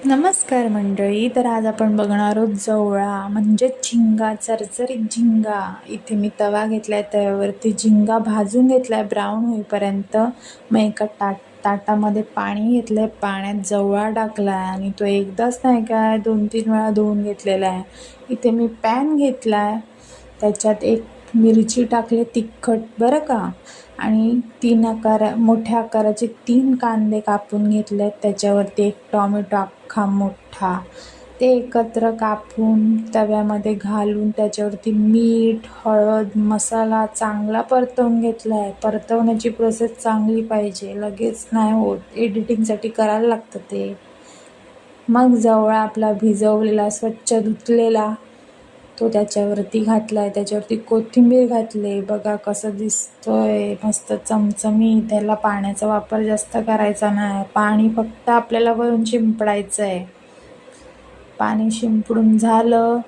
नमस्कार मंडळी. तर आज आपण बघणार आहोत जवळा म्हणजे झिंगा, चरचरीत झिंगा. इथे मी तवा घेतलाय, तव्यावरती झिंगा भाजून घेतलाय ब्राऊन होईपर्यंत. मग एका ताटामध्ये पाणी घेतलंय, पाण्यात जवळा टाकलाय आणि तो एकदाच नाही काय 2-3 वेळा धुवून घेतलेला आहे. इथे मी पॅन घेतलाय, त्याच्यात एक मिरची टाकली तिखट बरं का, आणि मोठ्या आकाराचे 3 कांदे कापून घेतलेत. त्याच्यावरती एक टॉमॅटो अख्खा मोठा, ते एकत्र कापून तव्यामध्ये घालून त्याच्यावरती मीठ, हळद, मसाला चांगला परतवून घेतला आहे. परतवण्याची प्रोसेस चांगली पाहिजे, लगेच नाही होत, एडिटिंगसाठी करायला लागतं ते. मग जवळा आपला भिजवलेला, स्वच्छ धुतलेला, तो त्याच्यावरती घातला आहे. त्याच्यावरती कोथिंबीर घातली. बघा कसं दिसतोय, मस्त चमचमीत. त्याला पाण्याचा वापर जास्त करायचा नाही, पाणी फक्त आपल्याला वरून शिंपडायचं आहे. पाणी शिंपडून झालं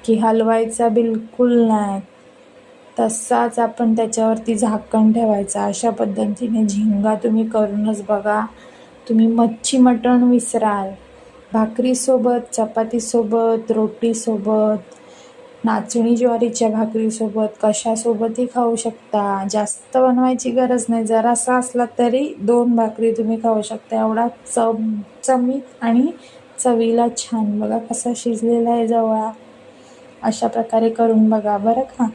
की हलवायचा बिलकुल नाही, तसाच आपण त्याच्यावरती झाकण ठेवायचं. अशा पद्धतीने झिंगा तुम्ही करूनच बघा. तुम्ही मच्छी मटण विसराल. भाकरीसोबत, चपातीसोबत, रोटीसोबत, नाचणी ज्वारीच्या भाकरीसोबत, कशासोबतही खाऊ शकता. जास्त बनवायची गरज नाही, जरासा असला तरी 2 भाकरी तुम्ही खाऊ शकता. एवढा चमचमीत आणि चवीला छान. बघा कसा शिजलेला आहे जवळा. अशा प्रकारे करून बघा बरं का.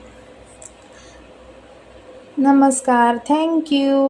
नमस्कार, थँक्यू.